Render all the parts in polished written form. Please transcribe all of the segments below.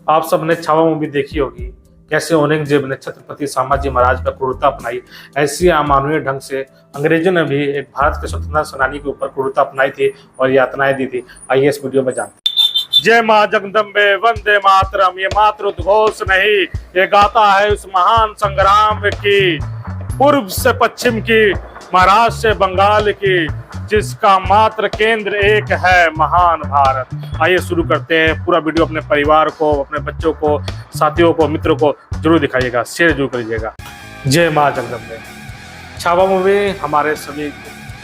आप सबने छावा मूवी देखी होगी। कैसे औरंगजेब ने छत्रपति संभाजी महाराज पर क्रूरता अपनाई, ऐसी अमानवीय ढंग से अंग्रेजों ने भी एक भारत के स्वतंत्रता सेनानी के ऊपर क्रूरता अपनाई थी और यातनाएं दी थी। आइए इस वीडियो में जानते हैं। जय मां जगदम्बे वंदे मातरम, ये मातृ उद्घोष नहीं, ये गाता है उस महान संग्राम की, पूर्व से पश्चिम की, महाराष्ट्र से बंगाल की, जिसका मात्र केंद्र एक है, महान भारत। आइए शुरू करते हैं। पूरा वीडियो अपने परिवार को, अपने बच्चों को, साथियों को, मित्रों को जरूर दिखाइएगा, शेयर जरूर करिएगा। जय मां जगदम्बे। छावा मूवी हमारे सभी,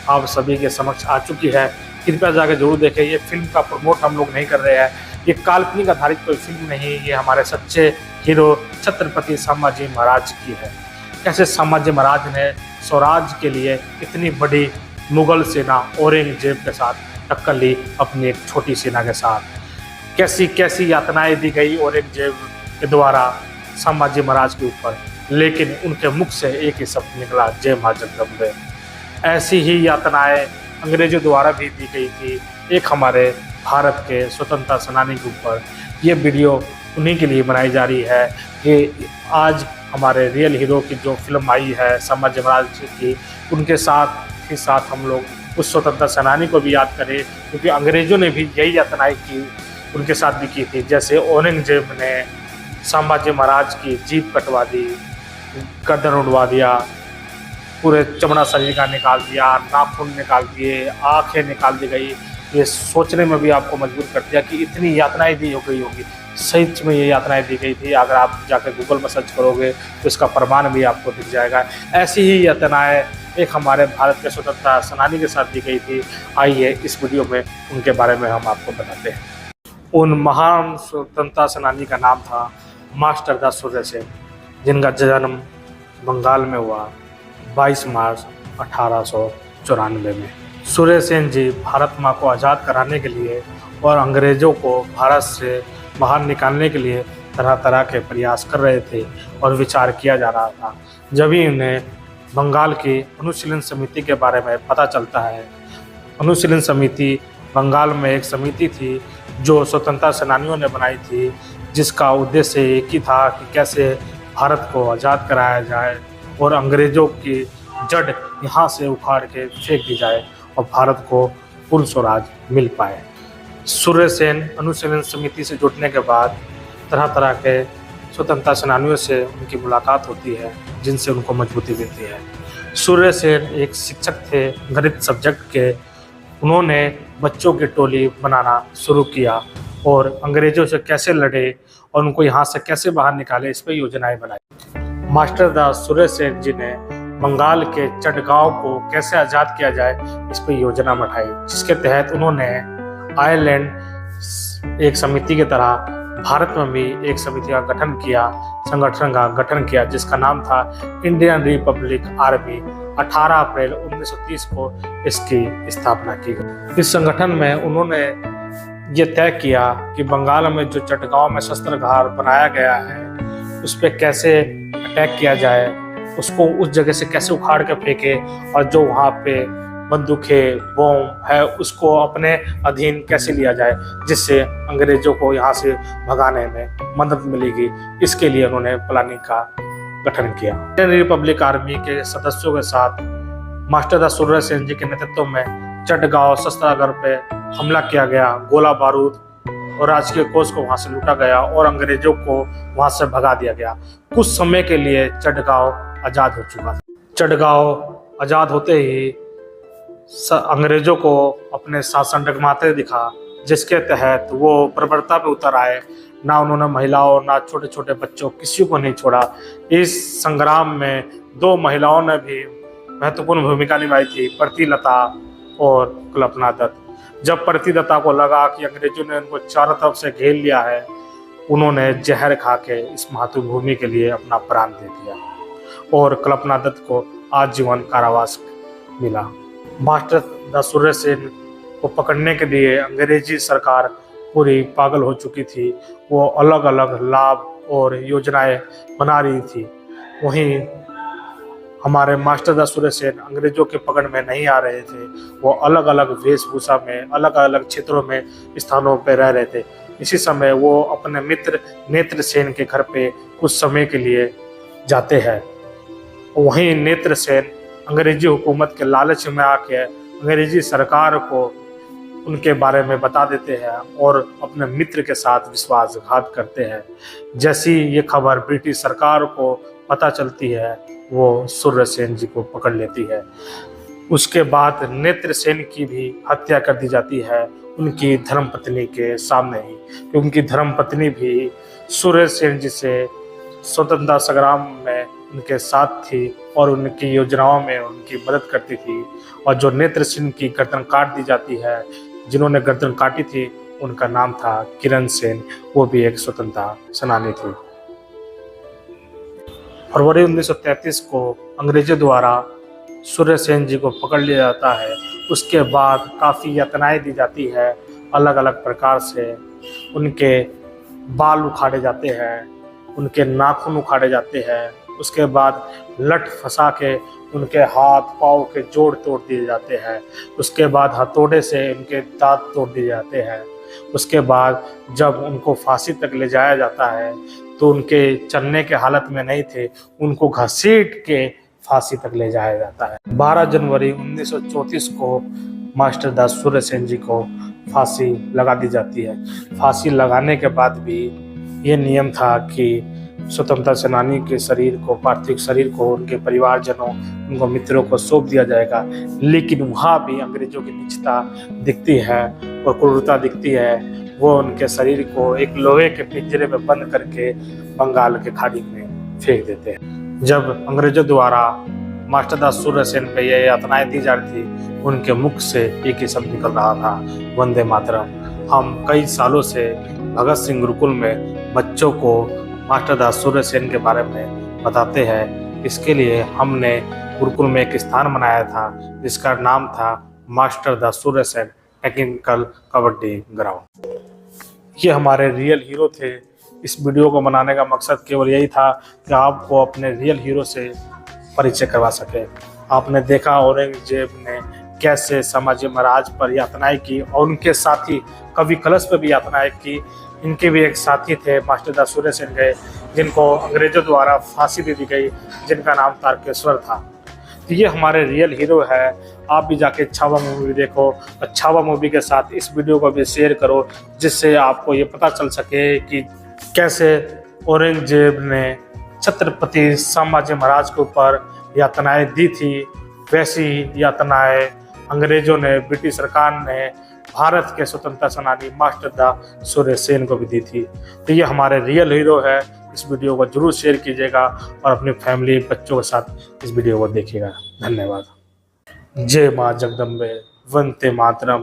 आप सभी के समक्ष आ चुकी है। कृपया जाकर जरूर देखें। ये फिल्म का प्रमोट हम लोग नहीं कर रहे हैं, ये काल्पनिक आधारित कोई फिल्म नहीं, ये हमारे सच्चे हीरो छत्रपति संभाजी महाराज की है। कैसे संभाजी महाराज ने स्वराज के लिए इतनी बड़ी मुगल सेना औरंगजेब के साथ टक्कर ली, अपनी एक छोटी सेना के साथ। कैसी कैसी यातनाएं दी गई औरंगजेब के द्वारा संभाजी महाराज के ऊपर, लेकिन उनके मुख से एक ही शब्द निकला, जय मां जगदम्बे। ऐसी ही यातनाएं अंग्रेजों द्वारा भी दी गई थी एक हमारे भारत के स्वतंत्रता सेनानी के ऊपर। ये वीडियो उन्हीं के लिए बनाई जा रही है कि आज हमारे रियल हीरो की जो फिल्म आई है संभाजी महाराज की, उनके साथ ही साथ हम लोग उस स्वतंत्रता सेनानी को भी याद करें, क्योंकि अंग्रेजों ने भी यही यातनाएं की, उनके साथ भी की थी। जैसे औरंगजेब ने संभाजी महाराज की जीभ कटवा दी, गर्दन उड़वा दिया, पूरे चमड़ा शरीर का निकाल दिया, नाखून निकाल दिए, आंखें निकाल दी गई। ये सोचने में भी आपको मजबूर कर दिया कि इतनी यातनाएं दी हो गई होगी। सच में ये यातनाएं दी गई थी। अगर आप जाकर गूगल में सर्च करोगे तो इसका प्रमाण भी आपको दिख जाएगा। ऐसी ही यातनाएं एक हमारे भारत के स्वतंत्रता सेनानी के साथ दी गई थी। आइए इस वीडियो में उनके बारे में हम आपको बताते हैं। उन महान स्वतंत्रता सेनानी का नाम था मास्टर दास सूर्य सेन, जिनका जन्म बंगाल में हुआ 22 मार्च 1894 में। सूर्य सेन जी भारत माँ को आज़ाद कराने के लिए और अंग्रेज़ों को भारत से बाहर निकालने के लिए तरह तरह के प्रयास कर रहे थे और विचार किया जा रहा था। जब ही उन्हें बंगाल की अनुशीलन समिति के बारे में पता चलता है। अनुशीलन समिति बंगाल में एक समिति थी जो स्वतंत्रता सेनानियों ने बनाई थी, जिसका उद्देश्य एक ही था कि कैसे भारत को आज़ाद कराया जाए और अंग्रेज़ों की जड़ यहाँ से उखाड़ के फेंक दी जाए और भारत को पूर्ण स्वराज मिल पाए। सूर्य सेन अनुशीलन समिति से जुड़ने के बाद तरह तरह के स्वतंत्रता सेनानियों से उनकी मुलाकात होती है, जिनसे उनको मजबूती मिलती है। सूर्य सेन एक शिक्षक थे गणित सब्जेक्ट के। उन्होंने बच्चों की टोली बनाना शुरू किया और अंग्रेजों से कैसे लड़े और उनको यहाँ से कैसे बाहर निकाले, इस पर योजनाएं बनाई। मास्टर दास सूर्य सेन जी ने बंगाल के चटगांव को कैसे आज़ाद किया जाए, इस पर योजना बनाई, जिसके तहत उन्होंने आयरलैंड एक समिति की तरह भारत में भी एक समिति का गठन किया, संगठन का गठन किया, जिसका नाम था इंडियन रिपब्लिक आर्मी। 18 अप्रैल 1930 को इसकी स्थापना की गई। इस संगठन में उन्होंने ये तय किया कि बंगाल में जो चटगांव में शस्त्रागार बनाया गया है, उस पर कैसे अटैक किया जाए, उसको उस जगह से कैसे उखाड़ के फेंके और जो वहाँ पे बंदूकें, बम है, उसको अपने अधीन कैसे लिया जाए, जिससे अंग्रेजों को यहाँ से भगाने में मदद मिलेगी। इसके लिए उन्होंने प्लानिंग का गठन किया। इंडियन रिपब्लिक आर्मी के सदस्यों के साथ मास्टर दास सूर्य सेन जी के नेतृत्व में चटगांव शस्त्रागार पे हमला किया गया। गोला बारूद और राजकीय कोष को वहाँ से लूटा गया और अंग्रेजों को वहाँ से भगा दिया गया। कुछ समय के लिए चटगांव आज़ाद हो चुका था। चटगांव आज़ाद होते ही अंग्रेजों को अपने शासन डगमाते दिखा, जिसके तहत वो प्रबलता पे उतर आए। ना उन्होंने महिलाओं, ना छोटे छोटे बच्चों, किसी को नहीं छोड़ा। इस संग्राम में 2 महिलाओं ने भी महत्वपूर्ण भूमिका निभाई थी, प्रतिलता और कल्पना दत्त। जब प्रतिलता को लगा कि अंग्रेजों ने उनको चारों तरफ से घेर लिया है, उन्होंने जहर खा के इस मातृभूमि के लिए अपना प्राण दे दिया और कल्पना दत्त को आजीवन कारावास मिला। मास्टर दास सूर्य सेन को पकड़ने के लिए अंग्रेजी सरकार पूरी पागल हो चुकी थी। वो अलग अलग लाभ और योजनाएं बना रही थी। वहीं हमारे मास्टर दास सूर्य सेन अंग्रेजों के पकड़ में नहीं आ रहे थे। वो अलग अलग वेशभूषा में, अलग अलग क्षेत्रों में, स्थानों पर रह रहे थे। इसी समय वो अपने मित्र नेत्रसेन के घर पे कुछ समय के लिए जाते हैं। वहीं नेत्रसेन अंग्रेजी हुकूमत के लालच में आके अंग्रेजी सरकार को उनके बारे में बता देते हैं और अपने मित्र के साथ विश्वासघात करते हैं। जैसी ये खबर ब्रिटिश सरकार को पता चलती है, वो सूर्यसेन जी को पकड़ लेती है। उसके बाद नेत्रसेन की भी हत्या कर दी जाती है उनकी धर्मपत्नी के सामने ही, क्योंकि उनकी धर्मपत्नी भी सूर्यसेन जी से स्वतंत्रता संग्राम में उनके साथ थी और उनकी योजनाओं में उनकी मदद करती थी। और जो नेत्रसेन की गर्दन काट दी जाती है, जिन्होंने गर्दन काटी थी, उनका नाम था किरण सेन, वो भी एक स्वतंत्रता सेनानी थी। फरवरी 1933 को अंग्रेजों द्वारा सूर्यसेन जी को पकड़ लिया जाता है। उसके बाद काफ़ी यातनाएं दी जाती है, अलग अलग प्रकार से उनके बाल उखाड़े जाते हैं, उनके नाखून उखाड़े जाते हैं। उसके बाद लठ फंसा के उनके हाथ पाँव के जोड़ तोड़ दिए जाते हैं। उसके बाद हथौड़े से उनके दांत तोड़ दिए जाते हैं। उसके बाद जब उनको फांसी तक ले जाया जाता है तो उनके चलने के हालत में नहीं थे, उनको घसीट के फांसी तक ले जाया जाता है। 12 जनवरी 1934 को मास्टर दास सूर्यसेन जी को फांसी लगा दी जाती है। फांसी लगाने के बाद भी ये नियम था कि स्वतंत्रता सेनानी के शरीर को, पार्थिव शरीर को उनके परिवारजनों, उनको मित्रों को सौंप दिया जाएगा। लेकिन वहाँ भी अंग्रेजों की नीचता दिखती है और क्रूरता दिखती है। वो उनके शरीर को एक लोहे के पिंजरे में बंद करके बंगाल के खाड़ी में फेंक देते हैं। जब अंग्रेजों द्वारा मास्टर दास सूर्यसेन पे ये यातनाएं दी जा रही थी, उनके मुख से एक ही शब्द निकल रहा था, वंदे मातरम। हम कई सालों से भगत सिंह गुरुकुल में बच्चों को मास्टर दास सूर्यसेन के बारे में बताते हैं। इसके लिए हमने गुरुकुल में एक स्थान बनाया था जिसका नाम था मास्टर दास सूर्यसेन टेक्निकल कबड्डी ग्राउंड। ये हमारे रियल हीरो थे। इस वीडियो को बनाने का मकसद केवल यही था कि आपको अपने रियल हीरो से परिचय करवा सके। आपने देखा औरंगजेब ने कैसे संभाजी महाराज पर यातनाएं की और उनके साथी कवि कलश पर भी यातनाएं की। इनके भी एक साथी थे मास्टर दास सूर्यसेन गए, जिनको अंग्रेजों द्वारा फांसी दे दी गई, जिनका नाम तारकेश्वर था। तो ये हमारे रियल हीरो है। आप भी जाके छावा मूवी देखो और छावा मूवी के साथ इस वीडियो को भी शेयर करो, जिससे आपको ये पता चल सके कि कैसे औरंगजेब ने छत्रपति संभाजी महाराज के ऊपर यातनाएं दी थी। वैसी यातनाएं अंग्रेजों ने, ब्रिटिश सरकार ने भारत के स्वतंत्रता सेनानी मास्टर दास सूर्यसेन को भी दी थी। तो ये हमारे रियल हीरो है। इस वीडियो को जरूर शेयर कीजिएगा और अपनी फैमिली, बच्चों के साथ इस वीडियो को देखिएगा। धन्यवाद। जय माँ जगदम्बे, वंदे मातरम।